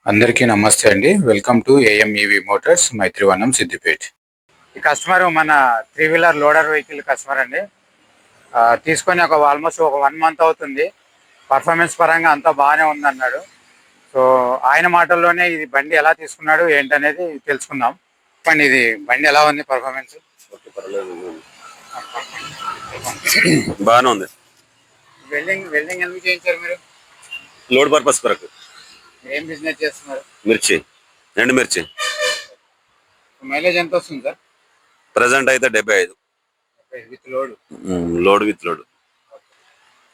అందరికీ నమస్తే అండి. Welcome to AMEV motors, Maitrivanam, Siddipet. ఈ కస్టమర్ మన 3 వీలర్ లోడర్ వెహికల్ కస్టమర్ అండి. తీసుకొని ఆల్మోస్ట్ ఒక 1 మంత్ అవుతుంది. పర్ఫార్మెన్స్ పరంగా అంతా బాగానే ఉందన్నాడు. సో ఆయన మాటల్లోనే ఇది బండి ఎలా తీసుకున్నాడు ఏంటనేది తెలుసుకుందాం. చెప్పండి, ఇది బండి ఎలా ఉంది పర్ఫార్మెన్స్? బాగానే ఉంది. వెల్డింగ్ ఎందుకు చేయించారు మీరు? లోడ్ పర్పస్ కొరకు. ఏం బిజినెస్ చేస్తున్నారు? మిర్చి, ఎండు మిర్చి. మైలేజ్ ఎంత వస్తుంది సార్? ప్రెసెంట్ అయితే 75 with load. Load with load.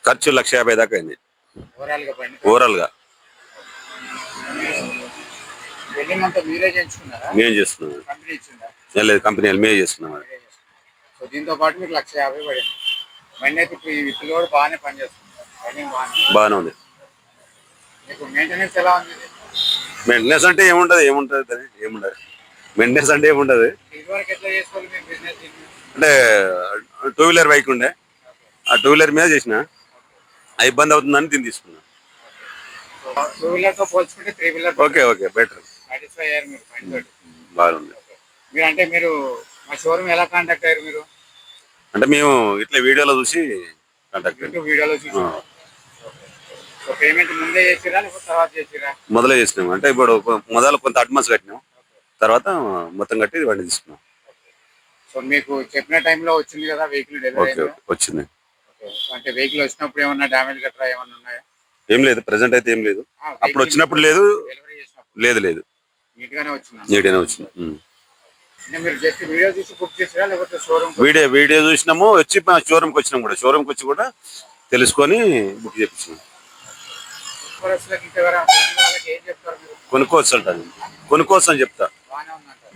ఖర్చు 1,50,000 దాకా అయింది ఓవరాల్ గా. మీరే చేయించుకున్నారా? మేము చేస్తున్నాం. కంపెనీ ఇచ్చిందా? లేదు, కంపెనీ మేమే చేస్తున్నాం. సో దీంతో పాటు మీకు 1,50,000 పడింది. బండి అయితే విత్ లోడ్ బాగానే పనిచేస్తుంది. బాగానే ఉంది. మీకు మెయింటెనెన్స్ ఎలా ఉంది? మెయింటెనెన్స్ అంటే ఏముంటది మెయింటెనెన్స్ అంటే ఏముంటది. ఇదివరకు ఎట్లా చేసుకోవాలి మీరు బిజినెస్? అంటే 2 వీలర్ బైక్ ఉండే, ఆ 2 వీలర్ మీద చేసిన ఇబ్బంది అవుతుందని దీన్ని తీసుకున్నా. 2 వీలర్ తో పోల్చుకుంటే 3 వీలర్ ఓకే బెటర్. సాటిస్ఫై అయ్యారు మీరు బండి? బాగుంది. మీరు మా షోరూమ్ ఎలా కాంటాక్ట్ అయ్యారు మీరు? అంటే మేము ఇట్లా వీడియోలో చూసి కాంటాక్ట్ అయ్యాం. వీడియోలో చూసి. పేమెంట్ ముందే చేసిరా లేకపోతే తర్వాత చేసిరా? మొదలే చేసినాం. అంటే ఇప్పుడు మొదలు కొంత అడ్వాన్స్ కట్టినాం, తర్వాత మొత్తం కట్టి బండి తీసుకున్నాం. సో మీకు చెప్పిన టైంలో వచ్చింది కదా వెహికల్ డెలివరీ? వచ్చింది. అంటే వెహికల్ వచ్చినప్పుడు ఏమన్నా డ్యామేజ్ గట్రా ఏమన్నా ఉన్నాయా? ఏం లేదు, ప్రెసెంట్ అయితే ఏం లేదు. అప్పుడు వచ్చినప్పుడు లేదు. నీట్ గానే వచ్చింది. మీరు జస్ట్ వీడియో చూసి బుక్ చేసిరా లేకపోతే షోరూమ్? వీడియో చూసినాము, వచ్చి షోరూమ్కి వచ్చినాం కూడా. షోరూమ్కి వచ్చి కూడా తెలుసుకొని బుక్ చేయించినాం. కొనుక్కోవచ్చు అని చెప్తా.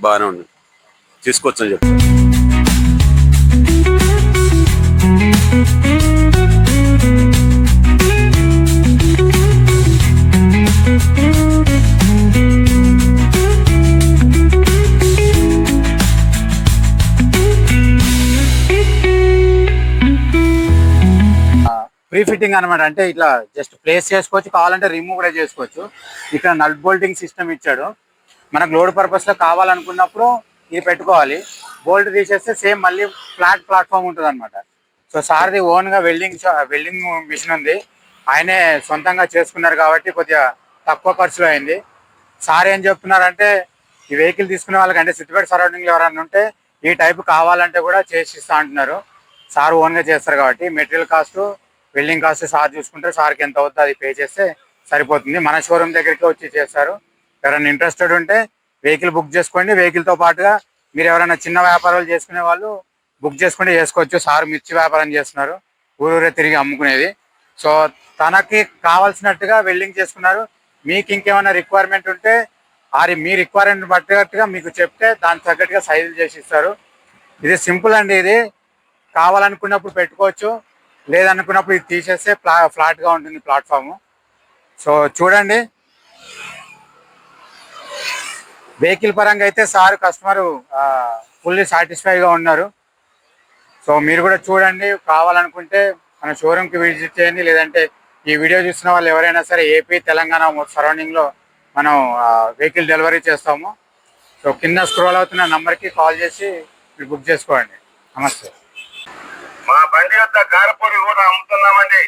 బాగానే ఉంది, తీసుకోవచ్చు అని చెప్తా. ప్రీ ఫిట్టింగ్ అనమాట. అంటే ఇట్లా జస్ట్ ప్లేస్ చేసుకోవచ్చు, కావాలంటే రిమూవ్ కూడా చేసుకోవచ్చు. ఇక్కడ నట్ బోల్టింగ్ సిస్టమ్ ఇచ్చాడు. మనకు లోడ్ పర్పస్ లో కావాలనుకున్నప్పుడు ఇది పెట్టుకోవాలి. బోల్ట్ తీసేస్తే సేమ్ మళ్ళీ ఫ్లాట్ ప్లాట్ఫామ్ ఉంటుంది అనమాట. సో సార్ది ఓన్ గా వెల్డింగ్ మిషన్ ఉంది. ఆయనే సొంతంగా చేసుకున్నారు కాబట్టి కొద్దిగా తక్కువ ఖర్చులో అయింది. సార్ ఏం చెప్తున్నారంటే ఈ వెహికల్ తీసుకునే వాళ్ళకి, అంటే సిద్దిపేట సరౌండింగ్ ఎవరైనా ఉంటే ఈ టైప్ కావాలంటే కూడా చేసిస్తా అంటున్నారు. సార్ ఓన్ గా చేస్తారు కాబట్టి material cost, welding cost sir చూసుకుంటే సార్కి ఎంత అవుతుందో అది పే చేస్తే సరిపోతుంది. మన షోరూమ్ దగ్గరికి వచ్చి చేస్తారు. ఎవరైనా ఇంట్రెస్టెడ్ ఉంటే వెహికల్ బుక్ చేసుకోండి. వెహికల్తో పాటుగా మీరు ఎవరైనా చిన్న వ్యాపారాలు చేసుకునే వాళ్ళు బుక్ చేసుకుంటే చేసుకోవచ్చు. సార్ మిర్చి వ్యాపారం చేస్తున్నారు, ఊరూరే తిరిగి అమ్ముకునేది. సో తనకి కావాల్సినట్టుగా వెల్డింగ్ చేసుకున్నారు. మీకు ఇంకేమైనా రిక్వైర్మెంట్ ఉంటే మీ రిక్వైర్మెంట్ బట్టిగా మీకు చెప్తే దానికి తగ్గట్టుగా సైజులు చేసి ఇస్తారు. ఇది సింపుల్ అండి. ఇది కావాలనుకున్నప్పుడు పెట్టుకోవచ్చు, లేదనుకున్నప్పుడు ఇది తీసేస్తే ఫ్లాట్గా ఉంటుంది ప్లాట్ఫాము. సో చూడండి, వెహికల్ పరంగా అయితే సార్ కస్టమర్ ఫుల్లీ సాటిస్ఫైగా ఉన్నారు. సో మీరు కూడా చూడండి, కావాలనుకుంటే మన షోరూమ్కి విజిట్ చేయండి. లేదంటే ఈ వీడియో చూస్తున్న వాళ్ళు ఎవరైనా సరే ఏపీ, తెలంగాణ సరౌండింగ్లో మనం వెహికల్ డెలివరీ చేస్తాము. సో కింద స్క్రోల్ అవుతున్న నంబర్కి కాల్ చేసి మీరు బుక్ చేసుకోండి. నమస్తే. మా బండి యొక్క కారపొడి కూడా అమ్ముతున్నామండి.